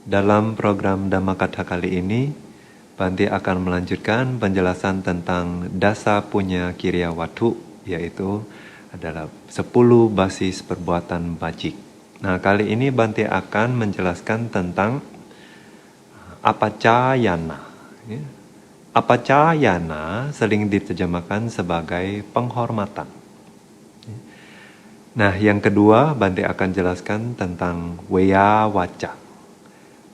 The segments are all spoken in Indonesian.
Dalam program Dhammakatha kali ini, Bante akan melanjutkan penjelasan tentang dasa punya kiriya watu, yaitu adalah 10 basis perbuatan bajik. Nah, kali ini Bante akan menjelaskan tentang apacayana. Ya. Apacayana sering diterjemahkan sebagai penghormatan. Nah, yang kedua Bante akan jelaskan tentang weya waca.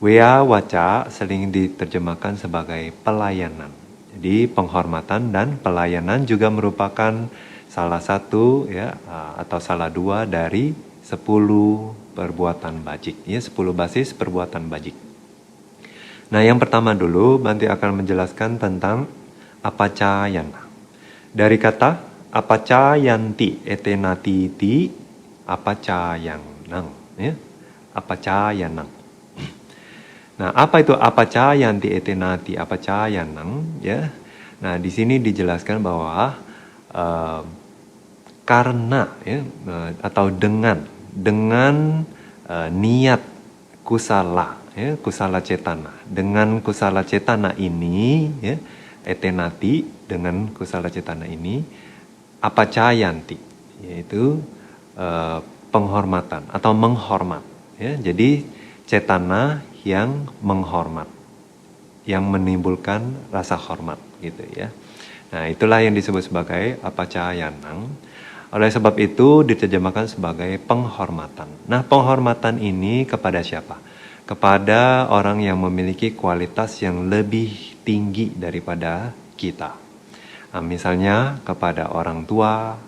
Weya waca sering diterjemahkan sebagai pelayanan. Jadi penghormatan dan pelayanan juga merupakan salah satu ya atau salah dua dari 10 perbuatan bajik. Ya, 10 basis perbuatan bajik. Nah, yang pertama dulu Bante akan menjelaskan tentang apacayana. Dari kata apacayanti etenati ti apacayanang, ya. Apacayanang. Nah, apa itu apacayanti etenati apacayanang, ya? Nah, di sini dijelaskan bahwa karena ya atau dengan niat kusala, ya, kusala cetana. Dengan kusala cetana ini, ya, etenati dengan kusala cetana ini apacayanti, yaitu penghormatan atau menghormat, ya. Jadi cetana yang menghormat, yang menimbulkan rasa hormat, gitu ya. Nah, itulah yang disebut sebagai apacayanang. Oleh sebab itu diterjemahkan sebagai penghormatan. Nah, penghormatan ini kepada siapa? Kepada orang yang memiliki kualitas yang lebih tinggi daripada kita. Nah, misalnya kepada orang tua,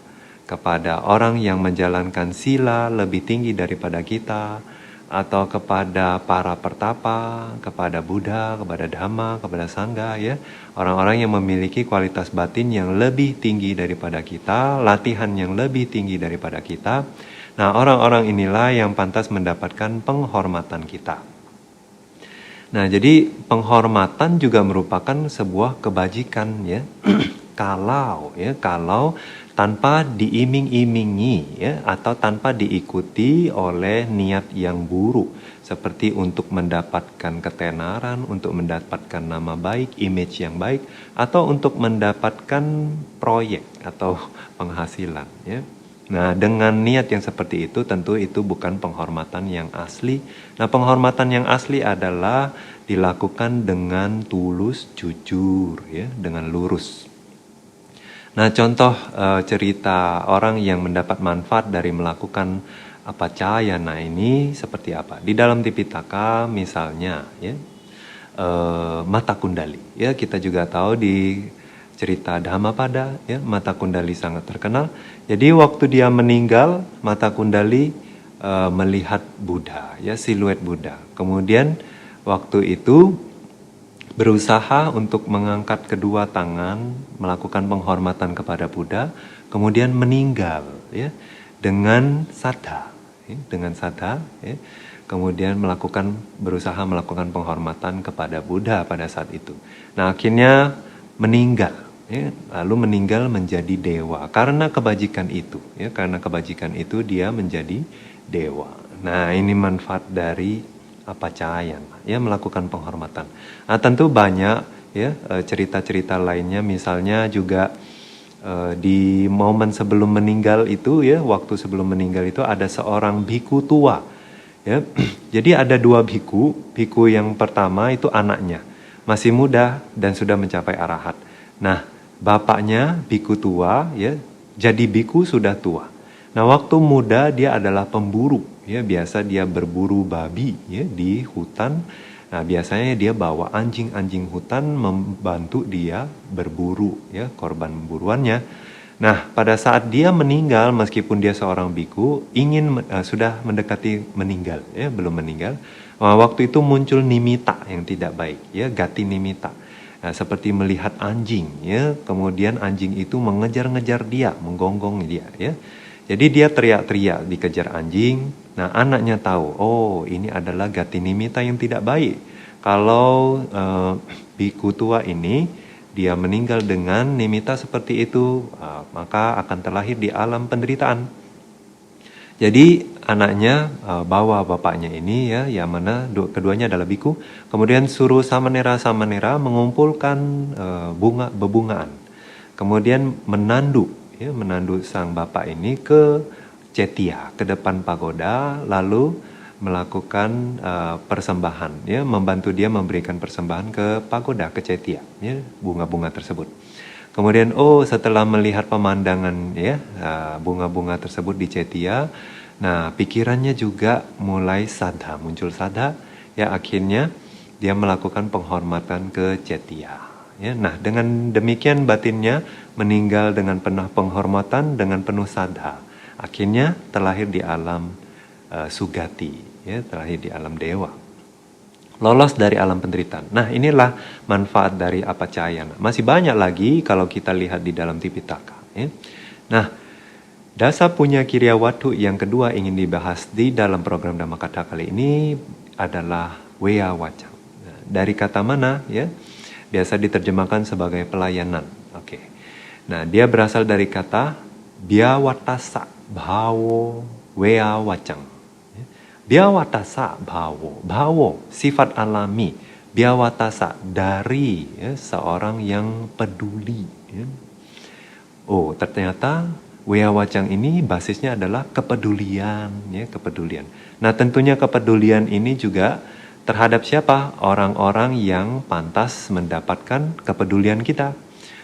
kepada orang yang menjalankan sila lebih tinggi daripada kita, atau kepada para pertapa, kepada Buddha, kepada Dhamma, kepada Sangha, ya. Orang-orang yang memiliki kualitas batin yang lebih tinggi daripada kita, latihan yang lebih tinggi daripada kita. Nah, orang-orang inilah yang pantas mendapatkan penghormatan kita. Nah, jadi penghormatan juga merupakan sebuah kebajikan, ya. Kalau tanpa diiming-imingi, ya, atau tanpa diikuti oleh niat yang buruk, seperti untuk mendapatkan ketenaran, untuk mendapatkan nama baik, image yang baik, atau untuk mendapatkan proyek atau penghasilan, ya. Nah, dengan niat yang seperti itu, tentu itu bukan penghormatan yang asli. Nah, penghormatan yang asli adalah dilakukan dengan tulus, jujur, ya, dengan lurus. Nah, contoh cerita orang yang mendapat manfaat dari melakukan apacayana ini seperti apa? Di dalam Tipitaka misalnya, ya, Mata Kundali. Ya, kita juga tahu di cerita Dhammapada, ya, Mata Kundali sangat terkenal. Jadi waktu dia meninggal, Mata Kundali melihat Buddha, ya, siluet Buddha. Kemudian waktu itu berusaha untuk mengangkat kedua tangan, melakukan penghormatan kepada Buddha, kemudian meninggal, ya, dengan saddha, ya, ya, kemudian berusaha melakukan penghormatan kepada Buddha pada saat itu. Nah, akhirnya meninggal, ya, lalu meninggal menjadi dewa karena kebajikan itu, ya, karena kebajikan itu dia menjadi dewa. Nah, ini manfaat dari apacayana, ya, melakukan penghormatan. Nah, tentu banyak, ya, cerita-cerita lainnya, misalnya juga di momen sebelum meninggal itu, ya, waktu sebelum meninggal itu ada seorang biku tua, ya. Jadi ada 2 biku. Biku yang pertama itu anaknya masih muda dan sudah mencapai arahat. Nah, bapaknya biku tua, ya, jadi biku sudah tua. Nah, waktu muda dia adalah pemburu, ya, biasa dia berburu babi, ya, di hutan. Nah, biasanya dia bawa anjing-anjing hutan membantu dia berburu, ya, korban buruannya. Nah, pada saat dia meninggal, meskipun dia seorang biku, sudah mendekati meninggal, ya, belum meninggal. Nah, waktu itu muncul nimita yang tidak baik, ya, gati nimita. Nah, seperti melihat anjing, ya, kemudian anjing itu mengejar-ngejar dia, menggonggong dia, ya. Jadi dia teriak-teriak dikejar anjing. Nah, anaknya tahu, oh, ini adalah gati nimita yang tidak baik. Kalau biku tua ini dia meninggal dengan nimita seperti itu, maka akan terlahir di alam penderitaan. Jadi anaknya bawa bapaknya ini ya, yang mana keduanya adalah biku, kemudian suruh samanera mengumpulkan bebungaan, kemudian menandu sang bapak ini ke Cetia, ke depan pagoda, lalu melakukan persembahan, ya, membantu dia memberikan persembahan ke pagoda, ke Cetia, ya, bunga-bunga tersebut. Kemudian setelah melihat pemandangan ya bunga-bunga tersebut di Cetia, nah pikirannya juga mulai sadha, muncul sadha, ya akhirnya dia melakukan penghormatan ke Cetia. Ya, nah dengan demikian batinnya meninggal dengan penuh penghormatan, dengan penuh sadha. Akhirnya terlahir di alam sugati, ya, terlahir di alam dewa. Lolos dari alam penderitaan. Nah, inilah manfaat dari apacayana. Masih banyak lagi kalau kita lihat di dalam Tipitaka. Ya. Nah, dasa punya Kiryawatu yang kedua ingin dibahas di dalam program Dhammakatha kali ini adalah Wea Wacang. Nah, dari kata mana? Ya, biasa diterjemahkan sebagai pelayanan. Oke. Nah, dia berasal dari kata Biawatasa Bhawo Wea Wacang. Biawatasa bhawo, sifat alami. Biawatasa, dari ya, seorang yang peduli. Ya. Ternyata Wea Wacang ini basisnya adalah kepedulian, ya, kepedulian. Nah, tentunya kepedulian ini juga terhadap siapa? Orang-orang yang pantas mendapatkan kepedulian kita.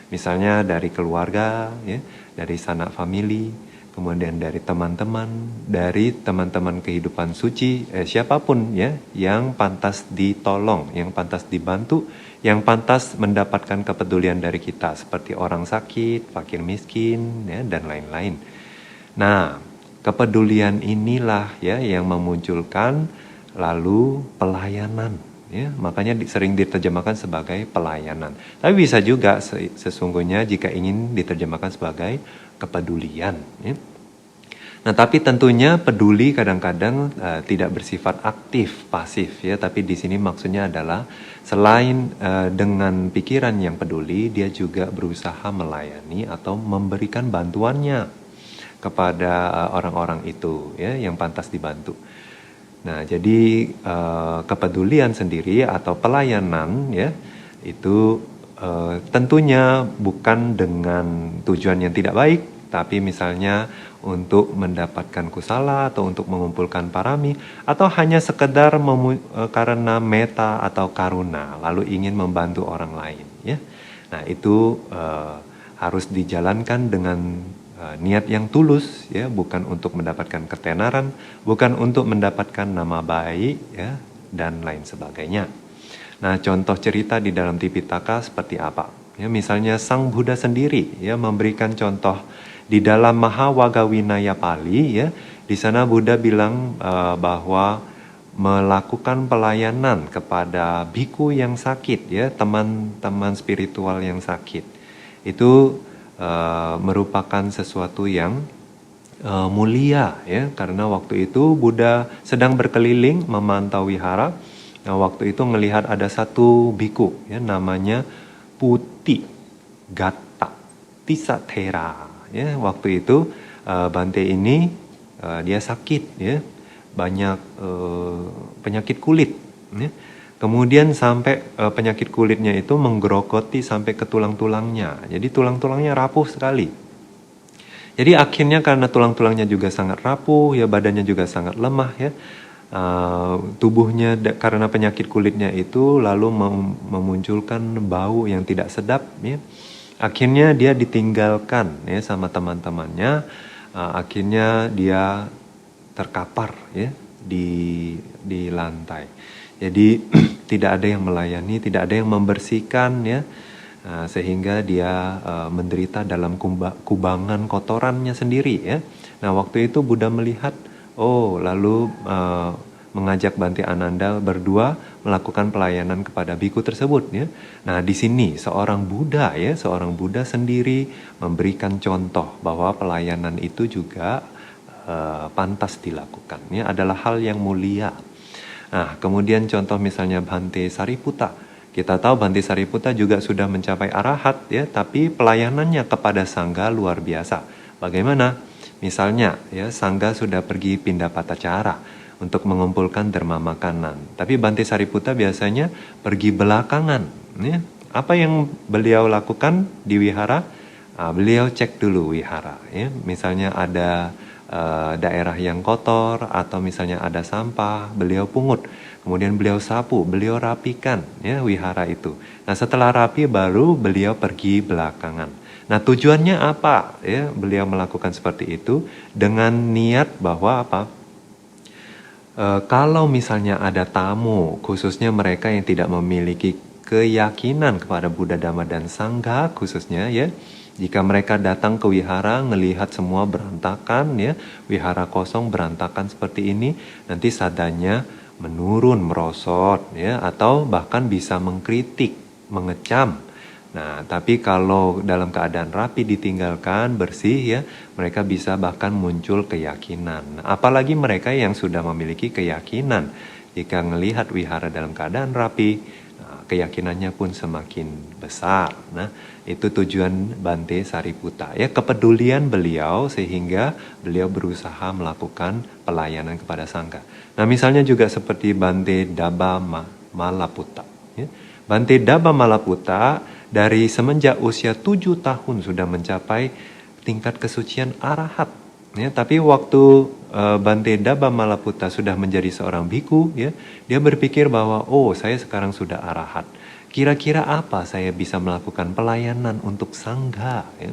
Misalnya dari keluarga, ya, dari sanak famili, kemudian dari teman-teman kehidupan suci, siapapun ya yang pantas ditolong, yang pantas dibantu, yang pantas mendapatkan kepedulian dari kita, seperti orang sakit, fakir miskin, ya, dan lain-lain. Nah, kepedulian inilah ya yang memunculkan lalu pelayanan. Ya, makanya sering diterjemahkan sebagai pelayanan. Tapi bisa juga sesungguhnya jika ingin diterjemahkan sebagai kepedulian. Ya. Nah, tapi tentunya peduli kadang-kadang tidak bersifat aktif, pasif, ya. Tapi di sini maksudnya adalah selain dengan pikiran yang peduli, dia juga berusaha melayani atau memberikan bantuannya kepada orang-orang itu, ya, yang pantas dibantu. Nah, jadi kepedulian sendiri atau pelayanan ya itu tentunya bukan dengan tujuan yang tidak baik, tapi misalnya untuk mendapatkan kusala atau untuk mengumpulkan parami, atau hanya sekedar karena meta atau karuna lalu ingin membantu orang lain ya. Nah, itu harus dijalankan dengan niat yang tulus, ya, bukan untuk mendapatkan ketenaran, bukan untuk mendapatkan nama baik, ya, dan lain sebagainya. Nah, contoh cerita di dalam Tipitaka seperti apa? Ya, misalnya Sang Buddha sendiri, ya, memberikan contoh di dalam Mahawagawinaya Pali, ya, di sana Buddha bilang bahwa melakukan pelayanan kepada biku yang sakit, ya, teman-teman spiritual yang sakit, itu merupakan sesuatu yang mulia, ya, karena waktu itu Buddha sedang berkeliling memantau wihara. Nah, waktu itu melihat ada satu biku, ya, namanya Puti Gata Tisatera, ya. Waktu itu Bante ini dia sakit, ya, banyak penyakit kulit, ya. Kemudian sampai penyakit kulitnya itu menggerogoti sampai ke tulang-tulangnya. Jadi tulang-tulangnya rapuh sekali. Jadi akhirnya karena tulang-tulangnya juga sangat rapuh, ya, badannya juga sangat lemah, ya. Tubuhnya karena penyakit kulitnya itu lalu memunculkan bau yang tidak sedap, ya. Akhirnya dia ditinggalkan, ya, sama teman-temannya. Akhirnya dia terkapar, ya, di lantai. Jadi tidak ada yang melayani, tidak ada yang membersihkan, ya, sehingga dia menderita dalam kubangan kotorannya sendiri, ya. Nah, waktu itu Buddha melihat, lalu mengajak Bante Ananda berdua melakukan pelayanan kepada biku tersebut, ya. Nah, di sini seorang Buddha, ya, seorang Buddha sendiri memberikan contoh bahwa pelayanan itu juga pantas dilakukan, ya, adalah hal yang mulia. Nah, kemudian contoh misalnya Bhante Sariputta. Kita tahu Bhante Sariputta juga sudah mencapai arahat, ya, tapi pelayanannya kepada sangga luar biasa. Bagaimana? Misalnya, ya, sangga sudah pergi pindah patacara untuk mengumpulkan derma makanan. Tapi Bante Sariputta biasanya pergi belakangan. Ya. Apa yang beliau lakukan di wihara? Beliau cek dulu wihara. Ya. Misalnya ada daerah yang kotor atau misalnya ada sampah, beliau pungut. Kemudian beliau sapu, beliau rapikan ya wihara itu. Nah setelah rapi baru beliau pergi belakangan. Nah tujuannya apa? Ya beliau melakukan seperti itu dengan niat bahwa apa? Kalau misalnya ada tamu, khususnya mereka yang tidak memiliki keyakinan kepada Buddha, Dhamma, dan Sangha khususnya ya, jika mereka datang ke wihara ngelihat semua berantakan ya, wihara kosong berantakan seperti ini, nanti sadanya menurun, merosot ya, atau bahkan bisa mengkritik, mengecam. Nah, tapi kalau dalam keadaan rapi ditinggalkan, bersih ya, mereka bisa bahkan muncul keyakinan. Nah, apalagi mereka yang sudah memiliki keyakinan, jika melihat wihara dalam keadaan rapi, nah, keyakinannya pun semakin besar. Nah, itu tujuan Bante Sariputta ya, kepedulian beliau sehingga beliau berusaha melakukan pelayanan kepada sangha. Nah, misalnya juga seperti Bante Dabba Malaputta. Ya. Bante Dabba Malaputta dari semenjak usia 7 tahun sudah mencapai tingkat kesucian arahat. Ya, tapi waktu Bante Dabba Malaputta sudah menjadi seorang biku, ya, dia berpikir bahwa oh saya sekarang sudah arahat. Kira-kira apa saya bisa melakukan pelayanan untuk sangha? Ya.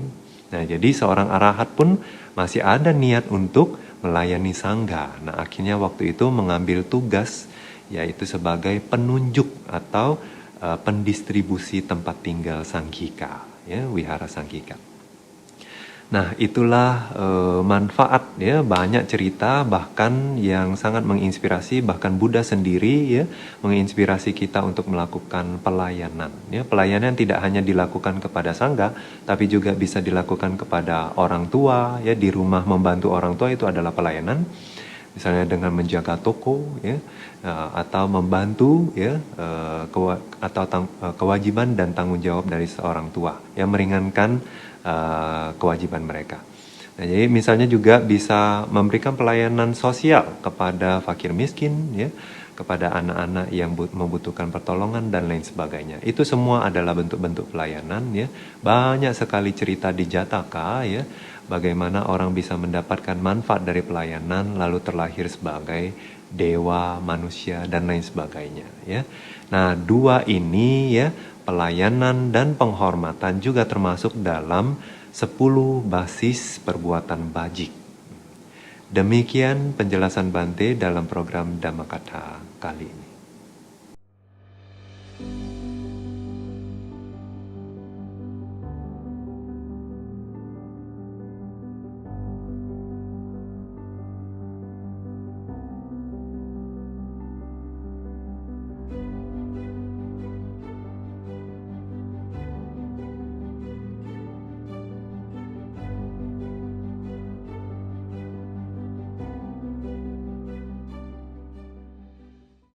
Nah, jadi seorang arahat pun masih ada niat untuk melayani sangha. Nah, akhirnya waktu itu mengambil tugas yaitu sebagai penunjuk atau pendistribusi tempat tinggal Sanghika, ya, wihara Sanghika. Nah, itulah manfaat ya, banyak cerita bahkan yang sangat menginspirasi, bahkan Buddha sendiri ya menginspirasi kita untuk melakukan pelayanan. Ya, pelayanan tidak hanya dilakukan kepada sangha, tapi juga bisa dilakukan kepada orang tua ya, di rumah membantu orang tua itu adalah pelayanan. Misalnya dengan menjaga toko ya, atau membantu ya, kewajiban dan tanggung jawab dari seorang tua yang meringankan kewajiban mereka. Nah, jadi misalnya juga bisa memberikan pelayanan sosial kepada fakir miskin ya, kepada anak-anak yang membutuhkan pertolongan dan lain sebagainya. Itu semua adalah bentuk-bentuk pelayanan ya. Banyak sekali cerita di Jataka ya, bagaimana orang bisa mendapatkan manfaat dari pelayanan lalu terlahir sebagai dewa, manusia dan lain sebagainya ya. Nah, dua ini ya, pelayanan dan penghormatan juga termasuk dalam 10 basis perbuatan bajik. Demikian penjelasan Bante dalam program Dhammakatha kali ini.